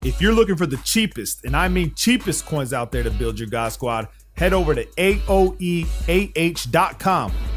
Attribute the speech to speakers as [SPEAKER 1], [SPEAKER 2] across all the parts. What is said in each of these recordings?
[SPEAKER 1] if you're looking for the cheapest, and I mean cheapest coins out there to build your God Squad, head over to aoeah.com.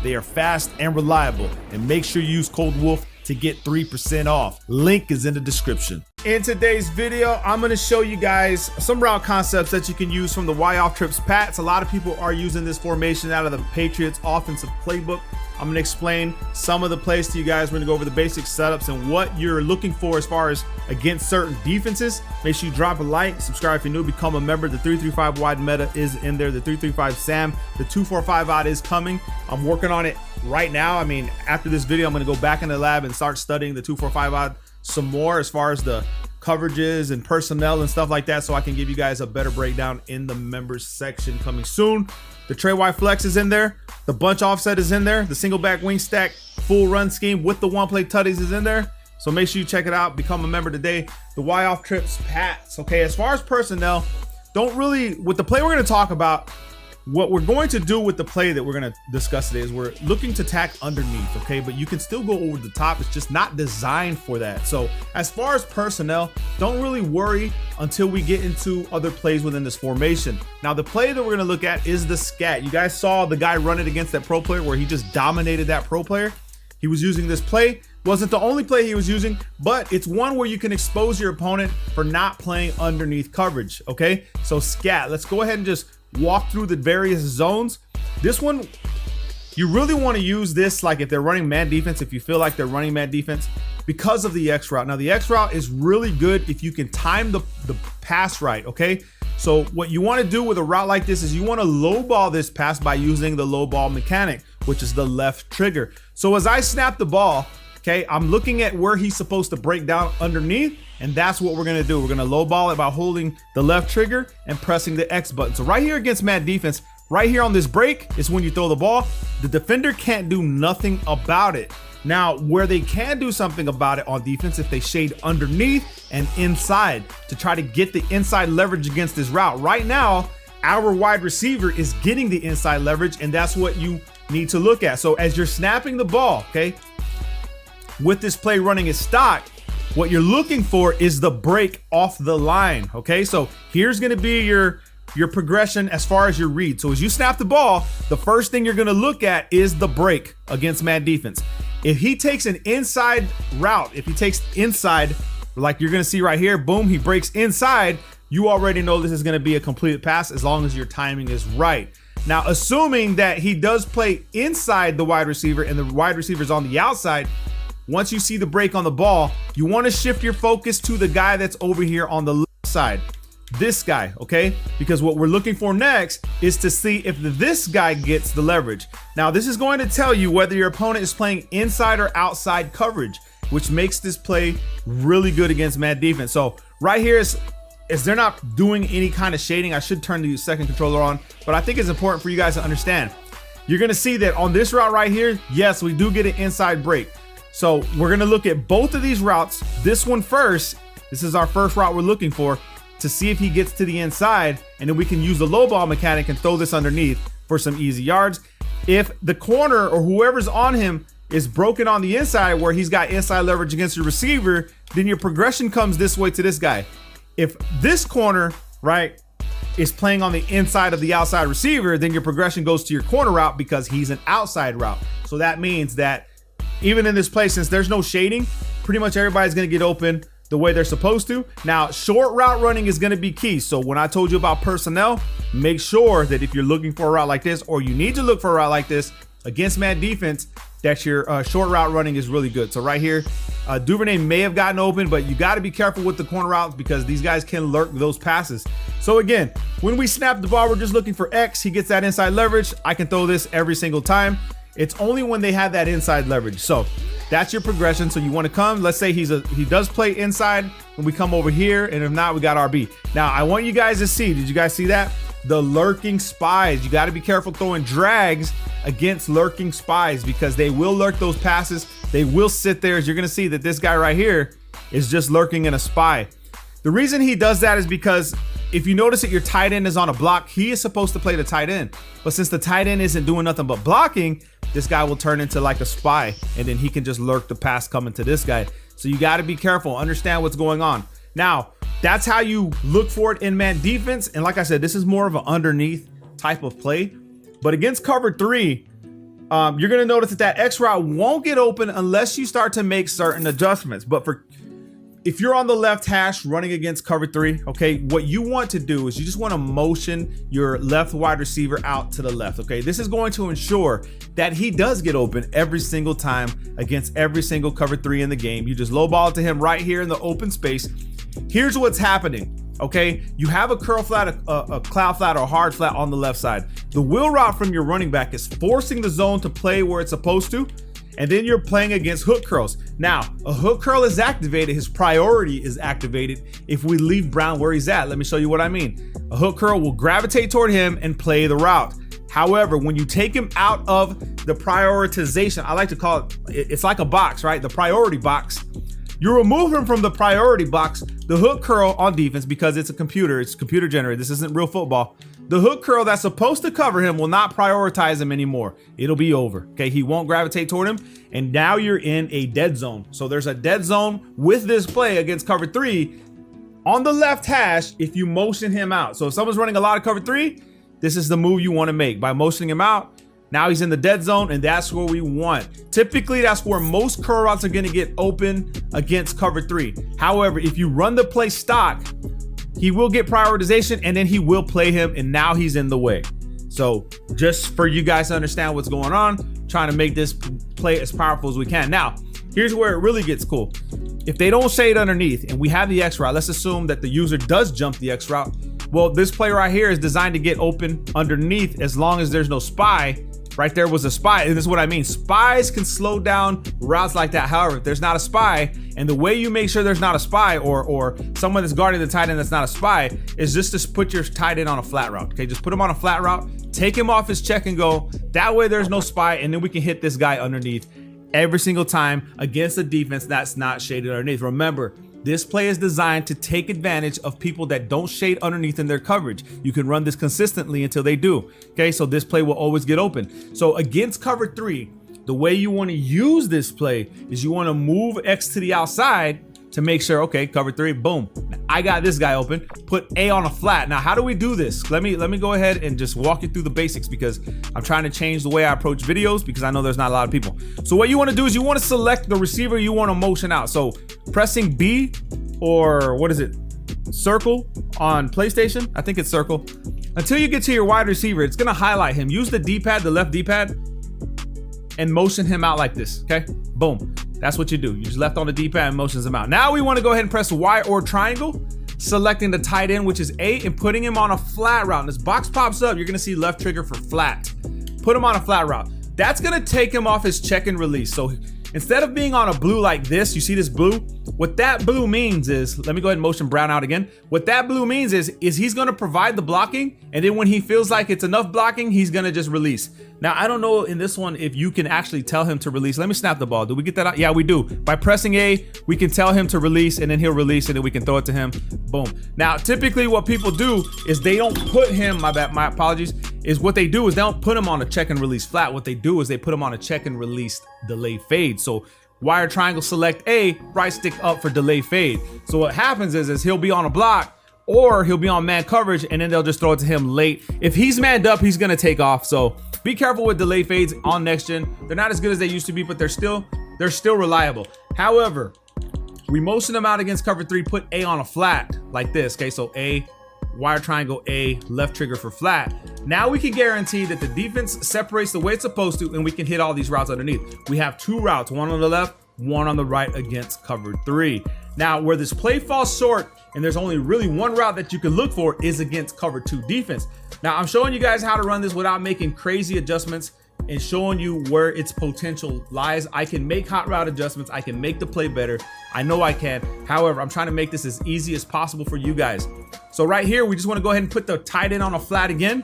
[SPEAKER 1] They are fast and reliable, and make sure you use code WOLF to get 3% off. Link is in the description. In today's video, I'm going to show you guys some route concepts that you can use from the Y off trips Pats. A lot of people are using this formation out of the Patriots offensive playbook. I'm going to explain some of the plays to you guys. We're going to go over the basic setups and what you're looking for as far as against certain defenses. Make sure you drop a like, subscribe if you're new, become a member. The 335 wide meta is in there. The 335 Sam, the 245 odd is coming. I'm working on it right now. I mean, after this video, I'm going to go back in the lab and start studying the 245 odd some more as far as the coverages and personnel and stuff like that, so I can give you guys a better breakdown in the members section coming soon. The Trey Y flex is in there. The bunch offset is in there. The single back wing stack full run scheme with the one play tutties is in there. So make sure you check it out. Become a member today. The Y off trips Pats. Okay, as far as personnel, don't really, with the play we're going to talk about, what we're going to do with the play that we're going to discuss today is we're looking to tack underneath, okay? But you can still go over the top. It's just not designed for that. So as far as personnel, don't really worry until we get into other plays within this formation. Now, the play that we're going to look at is the scat. You guys saw the guy run it against that pro player where he just dominated that pro player. He was using this play. Wasn't the only play he was using, but it's one where you can expose your opponent for not playing underneath coverage, okay? So scat, let's go ahead and just walk through the various zones. This one, you really want to use this like if they're running man defense, if you feel like they're running man defense, because of the X route. Now, the X route is really good if you can time the pass right, okay? So what you want to do with a route like this is you want to low ball this pass by using the low ball mechanic, which is the left trigger. So as I snap the ball, okay, I'm looking at where he's supposed to break down underneath, and that's what we're gonna do. We're gonna low ball it by holding the left trigger and pressing the X button. So right here against man defense, right here on this break is when you throw the ball. The defender can't do nothing about it. Now, where they can do something about it on defense, if they shade underneath and inside to try to get the inside leverage against this route. Right now, our wide receiver is getting the inside leverage, and that's what you need to look at. So as you're snapping the ball, okay, with this play running its stock, what you're looking for is the break off the line, okay? So here's gonna be your progression as far as your read. So as you snap the ball, the first thing you're gonna look at is the break against man defense. If he takes an inside route, if he takes inside, like you're gonna see right here, boom, he breaks inside, you already know this is gonna be a completed pass as long as your timing is right. Now, assuming that he does play inside the wide receiver and the wide receiver is on the outside, once you see the break on the ball, you want to shift your focus to the guy that's over here on the left side. This guy, okay? Because what we're looking for next is to see if this guy gets the leverage. Now, this is going to tell you whether your opponent is playing inside or outside coverage, which makes this play really good against man defense. So right here is they're not doing any kind of shading. I should turn the second controller on, but I think it's important for you guys to understand. You're going to see that on this route right here, yes, we do get an inside break. So we're going to look at both of these routes. This one first. This is our first route we're looking for to see if he gets to the inside, and then we can use the low ball mechanic and throw this underneath for some easy yards. If the corner or whoever's on him is broken on the inside where he's got inside leverage against your receiver, then your progression comes this way to this guy. If this corner, right, is playing on the inside of the outside receiver, then your progression goes to your corner route because he's an outside route. So that means that even in this play, since there's no shading, pretty much everybody's going to get open the way they're supposed to. Now, short route running is going to be key. So when I told you about personnel, make sure that if you're looking for a route like this, or you need to look for a route like this against man defense, that your short route running is really good. So right here, Duvernay may have gotten open, but you got to be careful with the corner routes because these guys can lurk those passes. So again, when we snap the ball, we're just looking for X. He gets that inside leverage. I can throw this every single time. It's only when they have that inside leverage. So that's your progression. So you want to come, let's say he does play inside, and we come over here, and if not, we got RB. Now I want you guys to see, did you guys see that? The lurking spies. You got to be careful throwing drags against lurking spies because they will lurk those passes. They will sit there, as you're going to see that this guy right here is just lurking in a spy. The reason he does that is because if you notice that your tight end is on a block, he is supposed to play the tight end. But since the tight end isn't doing nothing but blocking, this guy will turn into like a spy, and then he can just lurk the pass coming to this guy. So you got to be careful, understand what's going on. Now, That's how you look for it in man defense. And like I said, this is more of an underneath type of play. But against cover 3, you're going to notice that X route won't get open unless you start to make certain adjustments. But if you're on the left hash running against cover 3, okay, what you want to do is you just want to motion your left wide receiver out to the left, okay? This is going to ensure that he does get open every single time against every single cover 3 in the game. You just low ball it to him right here in the open space. Here's what's happening, okay? You have a curl flat, a cloud flat, or a hard flat on the left side. The wheel route from your running back is forcing the zone to play where it's supposed to, and then you're playing against hook curls. Now, a hook curl is activated, his priority is activated if we leave Brown where he's at. Let me show you what I mean. A hook curl will gravitate toward him and play the route. However, when you take him out of the prioritization, I like to call it's like a box, right? The priority box. You remove him from the priority box, the hook curl on defense, because it's computer generated. This isn't real football. The hook curl that's supposed to cover him will not prioritize him anymore. It'll be over, okay? He won't gravitate toward him, and now you're in a dead zone. So there's a dead zone with this play against cover 3 on the left hash if you motion him out. So if someone's running a lot of cover 3, this is the move you want to make. By motioning him out, now he's in the dead zone, and that's where we want. Typically, that's where most curl routes are going to get open against cover 3. However, if you run the play stock, he will get prioritization, and then he will play him, and now he's in the way. So just for you guys to understand what's going on, trying to make this play as powerful as we can. Now, here's where it really gets cool. If they don't shade underneath and we have the X route, let's assume that the user does jump the X route. Well, this play right here is designed to get open underneath as long as there's no spy. Right there was a spy, and this is what I mean. Spies can slow down routes like that. However, if there's not a spy, and the way you make sure there's not a spy or someone that's guarding the tight end that's not a spy is just to put your tight end on a flat route, okay? Just put him on a flat route, take him off his check and go. That way there's no spy, and then we can hit this guy underneath every single time against a defense that's not shaded underneath. Remember, this play is designed to take advantage of people that don't shade underneath in their coverage. You can run this consistently until they do. Okay, so this play will always get open. So against cover 3, the way you want to use this play is you want to move X to the outside to make sure, okay, cover 3, boom. I got this guy open, put A on a flat. Now, how do we do this? Let me go ahead and just walk you through the basics because I'm trying to change the way I approach videos because I know there's not a lot of people. So what you want to do is you want to select the receiver you want to motion out. So pressing B, or what is it? Circle on PlayStation. I think it's circle. Until you get to your wide receiver, it's going to highlight him. Use the D-pad, the left D-pad, and motion him out like this, okay? Boom. That's what you do. You just left on the D-pad and motions him out. Now we want to go ahead and press Y or triangle, selecting the tight end, which is A, and putting him on a flat route. And this box pops up, you're going to see left trigger for flat. Put him on a flat route. That's going to take him off his check and release. So instead of being on a blue like this, you see this blue? What that blue means is, let me go ahead and motion Brown out again. What that blue means is he's going to provide the blocking, and then when he feels like it's enough blocking, he's going to just release. Now, I don't know in this one if you can actually tell him to release. Let me snap the ball. Do we get that out? Yeah, we do. By pressing A, we can tell him to release, and then he'll release, and then we can throw it to him. Boom. Now, typically what people do is they don't put him, my bad, my apologies, is what they do is they don't put him on a check and release flat. What they do is they put him on a check and release delay fade. So wire triangle, select A, right stick up for delay fade. So what happens is he'll be on a block or he'll be on man coverage, and then they'll just throw it to him late. If he's manned up, he's gonna take off. So be careful with delay fades on next gen. They're not as good as they used to be, but they're still reliable. However, we motion them out against cover 3, put A on a flat like this. Okay, so A, wire triangle A, left trigger for flat. Now we can guarantee that the defense separates the way it's supposed to, and we can hit all these routes underneath. We have 2 routes, one on the left, one on the right against cover 3. Now, where this play falls short, and there's only really one route that you can look for, is against cover 2 defense. Now, I'm showing you guys how to run this without making crazy adjustments and showing you where its potential lies. I can make hot route adjustments. I can make the play better. I know I can. However, I'm trying to make this as easy as possible for you guys. So right here, we just want to go ahead and put the tight end on a flat again.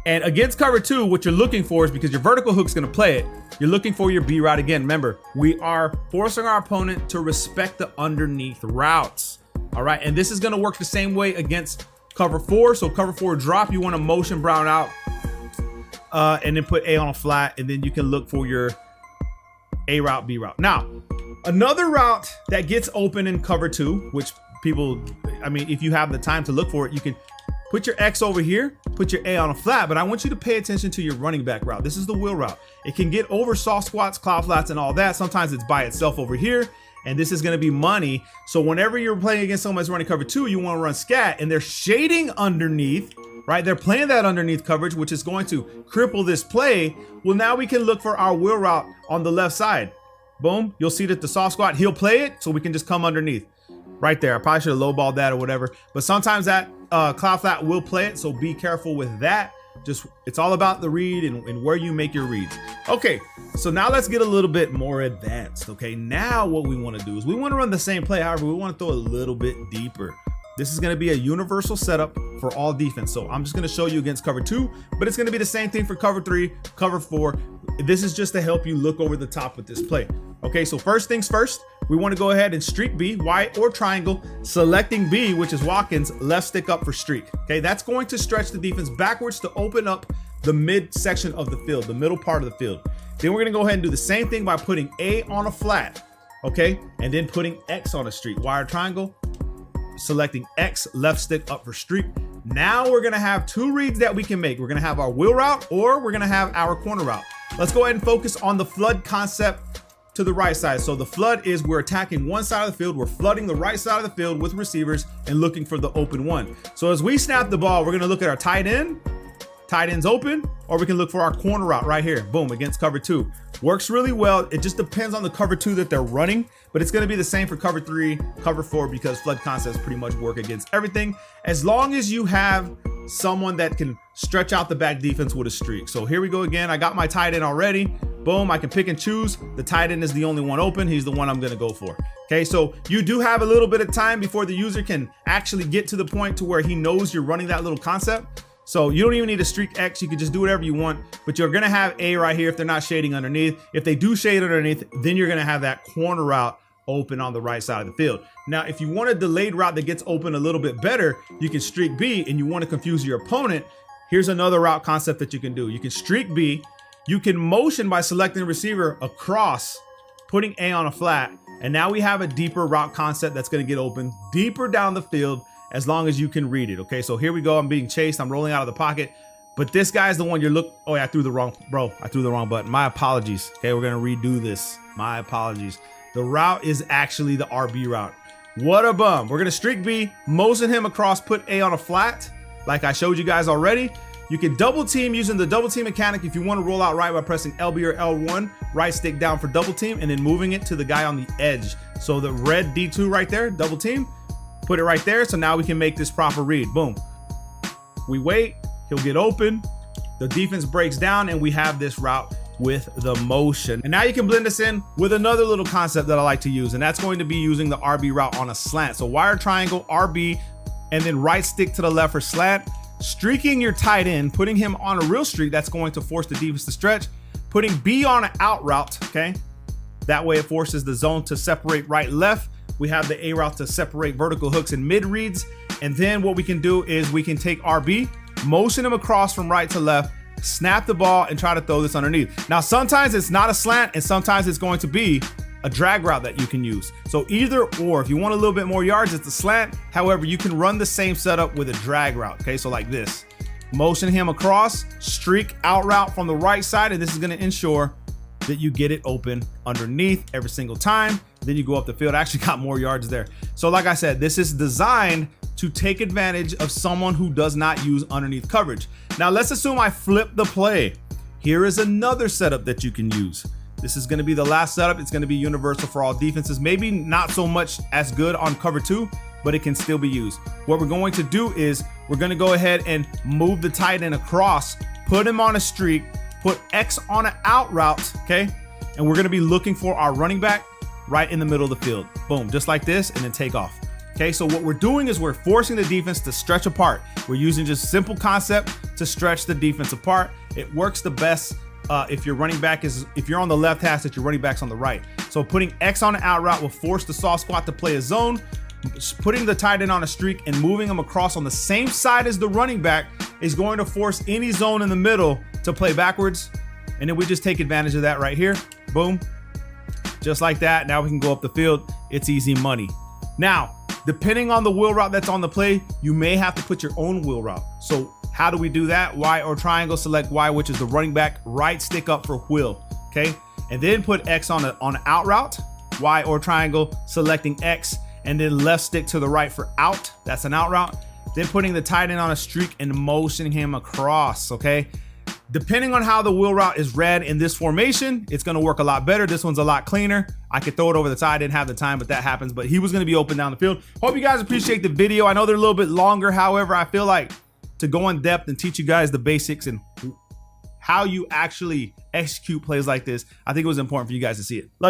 [SPEAKER 1] And against cover 2, what you're looking for is, because your vertical hook's going to play it, you're looking for your B route again. Remember, we are forcing our opponent to respect the underneath routes. All right, and this is going to work the same way against cover 4. So cover 4 drop, you want to motion Brown out and then put A on a flat, and then you can look for your A route, B route. Now, another route that gets open in cover 2, which people, I mean, if you have the time to look for it, you can put your X over here, put your A on a flat, but I want you to pay attention to your running back route. This is the wheel route. It can get over soft squats, cloud flats, and all that. Sometimes it's by itself over here, and this is gonna be money. So whenever you're playing against someone that's running cover 2, you wanna run scat, and they're shading underneath, right? They're playing that underneath coverage, which is going to cripple this play. Well, now we can look for our wheel route on the left side. Boom, you'll see that the soft squat, he'll play it, so we can just come underneath. Right there, I probably should have lowballed that or whatever, but sometimes that cloud flat will play it, so be careful with that. Just, it's all about the read and where you make your reads. Okay, so now let's get a little bit more advanced, okay? Now what we wanna do is we wanna run the same play, however, we wanna throw a little bit deeper. This is gonna be a universal setup for all defense. So I'm just gonna show you against cover 2, but it's gonna be the same thing for cover 3, cover 4. This is just to help you look over the top with this play. Okay, so first things first, we wanna go ahead and streak B, Y or triangle, selecting B, which is Watkins, left stick up for streak. Okay, that's going to stretch the defense backwards to open up the mid section of the field, the middle part of the field. Then we're gonna go ahead and do the same thing by putting A on a flat, okay? And then putting X on a streak, Y or triangle, selecting X, left stick up for streak. Now we're gonna have 2 reads that we can make. We're gonna have our wheel route or we're gonna have our corner route. Let's go ahead and focus on the flood concept to the right side. So the flood is we're attacking one side of the field, we're flooding the right side of the field with receivers and looking for the open one. So as we snap the ball, we're gonna look at our tight end's open, or we can look for our corner route right here, boom, against cover 2. Works really well. It just depends on the cover 2 that they're running, but it's gonna be the same for cover 3, cover 4, because flood concepts pretty much work against everything, as long as you have someone that can stretch out the back defense with a streak. So here we go again. I got my tight end already. Boom, I can pick and choose. The tight end is the only one open. He's the one I'm gonna go for. Okay, so you do have a little bit of time before the user can actually get to the point to where he knows you're running that little concept. So you don't even need a streak X, you can just do whatever you want, but you're gonna have A right here if they're not shading underneath. If they do shade underneath, then you're gonna have that corner route open on the right side of the field. Now, if you want a delayed route that gets open a little bit better, you can streak B and you wanna confuse your opponent. Here's another route concept that you can do. You can streak B, you can motion by selecting the receiver across, putting A on a flat, and now we have a deeper route concept that's gonna get open deeper down the field as long as you can read it. Okay, so here we go. I'm being chased. I'm rolling out of the pocket, but this guy's the one oh yeah, I threw the wrong button. My apologies. Okay, we're gonna redo this. My apologies. The route is actually the RB route. What a bum. We're gonna streak B, motion him across, put A on a flat, like I showed you guys already. You can double team using the double team mechanic if you want to roll out right by pressing LB or L1, right stick down for double team, and then moving it to the guy on the edge. So the red D2 right there, double team, put it right there. So now we can make this proper read. Boom. We wait, he'll get open. The defense breaks down and we have this route with the motion. And now you can blend this in with another little concept that I like to use, and that's going to be using the RB route on a slant. So wire triangle, RB, and then right stick to the left for slant. Streaking your tight end, putting him on a real streak, that's going to force the defense to stretch. Putting B on an out route, okay? That way it forces the zone to separate right, left. We have the A route to separate vertical hooks and mid reads. And then what we can do is we can take RB, motion him across from right to left, snap the ball and try to throw this underneath. Now, sometimes it's not a slant and sometimes it's going to be a drag route that you can use. So either or, if you want a little bit more yards, it's a slant. However, you can run the same setup with a drag route, okay? So like this, motion him across, streak out route from the right side, and this is gonna ensure that you get it open underneath every single time. Then you go up the field. I actually got more yards there. So like I said, this is designed to take advantage of someone who does not use underneath coverage. Now let's assume I flip the play. Here is another setup that you can use. This is gonna be the last setup. It's gonna be universal for all defenses. Maybe not so much as good on cover 2, but it can still be used. What we're going to do is we're gonna go ahead and move the tight end across, put him on a streak, put X on an out route, okay? And we're gonna be looking for our running back right in the middle of the field. Boom, just like this, and then take off. Okay, so what we're doing is we're forcing the defense to stretch apart. We're using just simple concept to stretch the defense apart. It works the best if your running back if you're on the left hash, that your running back's on the right. So putting X on an out route will force the soft squat to play a zone. Putting the tight end on a streak and moving him across on the same side as the running back is going to force any zone in the middle to play backwards. And then we just take advantage of that right here. Boom. Just like that. Now we can go up the field. It's easy money. Now, Depending on the wheel route that's on the play, you may have to put your own wheel route. So how do we do that? Y or triangle, select Y, which is the running back, right stick up for wheel, okay? And then put X on an out route, Y or triangle, selecting X, and then left stick to the right for out, that's an out route. Then putting the tight end on a streak and motioning him across, okay? Depending on how the wheel route is read in this formation, it's gonna work a lot better. This one's a lot cleaner. I could throw it over the side, I didn't have the time, but that happens. But he was gonna be open down the field. Hope you guys appreciate the video. I know they're a little bit longer. However, I feel like to go in depth and teach you guys the basics and how you actually execute plays like this, I think it was important for you guys to see it. Love you.